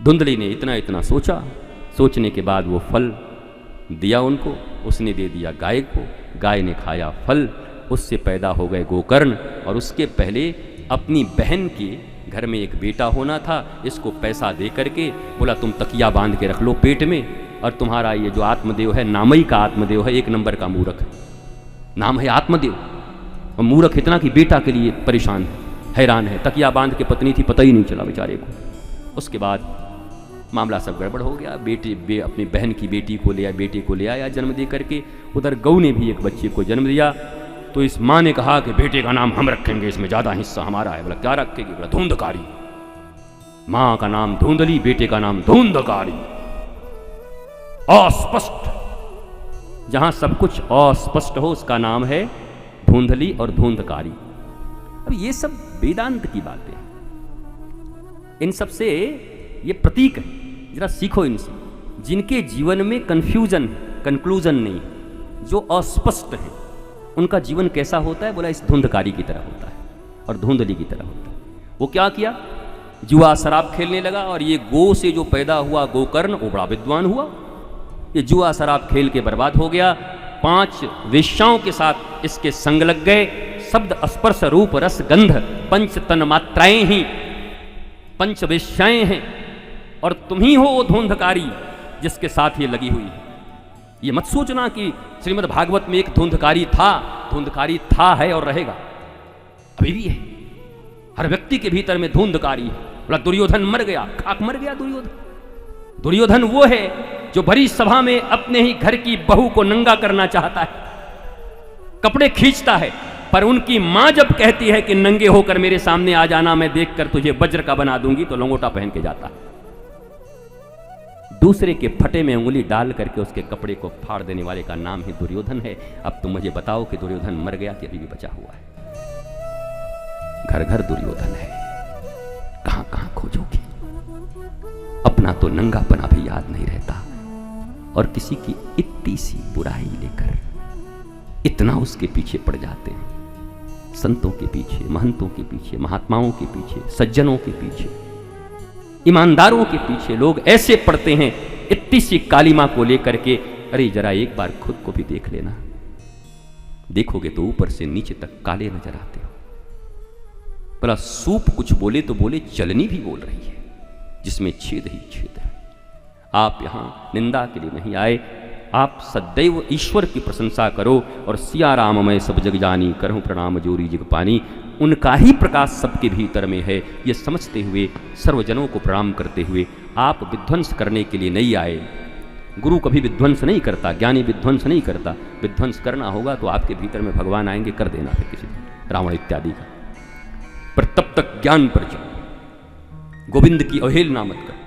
धुंधली ने इतना इतना सोचा, सोचने के बाद वो फल दिया उनको, उसने दे दिया गाय को, गाय ने खाया फल, उससे पैदा हो गए गोकर्ण। और उसके पहले अपनी बहन के घर में एक बेटा होना था, इसको पैसा दे करके बोला तुम तकिया बांध के रख लो पेट में, और तुम्हारा ये जो आत्मदेव है, नामई का आत्मदेव है, एक नंबर का मूर्ख है, नाम है आत्मदेव, और मूर्ख इतना कि बेटा के लिए परेशान है, हैरान है, तकिया बांध के पत्नी थी, पता ही नहीं चला बेचारे को। उसके बाद मामला सब गड़बड़ हो गया, अपनी बहन की बेटी को ले आया, बेटे को ले आया जन्म दे करके। उधर गऊ ने भी एक बच्चे को जन्म दिया, तो इस माँ ने कहा कि बेटे का नाम हम रखेंगे, इसमें ज़्यादा हिस्सा हमारा है। बोला क्या रखेगी? बोला धुंधकारी। माँ का नाम धुंधली, बेटे का नाम धुंधकारी। अस्पष्ट, जहां सब कुछ अस्पष्ट हो उसका नाम है धुंधली और धुंधकारी। अब ये सब वेदांत की बातें हैं, इन सब से ये प्रतीक है, जरा सीखो इनसे। जिनके जीवन में कंफ्यूजन, कंक्लूजन नहीं, जो अस्पष्ट है, उनका जीवन कैसा होता है? बोला इस धुंधकारी की तरह होता है और धुंधली की तरह होता है। वो क्या किया? जुआ शराब खेलने लगा, और ये गो से जो पैदा हुआ गोकर्ण, वो बड़ा विद्वान हुआ। ये जुआ शराब खेल के बर्बाद हो गया। 5 वेश्याओं के साथ इसके संग लग गए। शब्द स्पर्श रूप रस गंध 5 तन मात्राएं ही 5 वेश्याएं हैं, और तुम ही हो वो धुंधकारी जिसके साथ ये लगी हुई है। ये मत सोचना कि श्रीमद् भागवत में एक धुंधकारी था है और रहेगा, अभी भी है। हर व्यक्ति के भीतर में धुंधकारी है। बोला दुर्योधन मर गया, खाक मर गया दुर्योधन। दुर्योधन वो है जो भरी सभा में अपने ही घर की बहू को नंगा करना चाहता है, कपड़े खींचता है, पर उनकी मां जब कहती है कि नंगे होकर मेरे सामने आ जाना, मैं देखकर तुझे वज्र का बना दूंगी, तो लंगोटा पहन के जाता है। दूसरे के फटे में उंगली डाल करके उसके कपड़े को फाड़ देने वाले का नाम ही दुर्योधन है। अब तुम मुझे बताओ कि दुर्योधन मर गया कि अभी भी बचा हुआ है? घर घर दुर्योधन है, कहां कहां खोजोगे? अपना तो नंगापना भी याद नहीं रहता, और किसी की इतनी सी बुराई लेकर इतना उसके पीछे पड़ जाते हैं। संतों के पीछे, महंतों के पीछे, महात्माओं के पीछे, सज्जनों के पीछे, ईमानदारों के पीछे लोग ऐसे पड़ते हैं इतनी सी कालिमा को लेकर के। अरे जरा एक बार खुद को भी देख लेना, देखोगे तो ऊपर से नीचे तक काले नजर आते हो। भला सूप कुछ बोले तो बोले, चलनी भी बोल रही है जिसमें छेद ही छेद है। आप यहां निंदा के लिए नहीं आए, आप सदैव ईश्वर की प्रशंसा करो, और सिया राम मैं सब जग जानी, करहूं प्रणाम जोरी जग पानी। उनका ही प्रकाश सबके भीतर में है, ये समझते हुए, सर्वजनों को प्रणाम करते हुए, आप विध्वंस करने के लिए नहीं आए। गुरु कभी विध्वंस नहीं करता, ज्ञानी विध्वंस नहीं करता। विध्वंस करना होगा तो आपके भीतर में भगवान आएंगे, कर देना फिर किसी रावण इत्यादि का। पर तब तक ज्ञान पर जाओ, गोविंद की अवहेलना मत कर।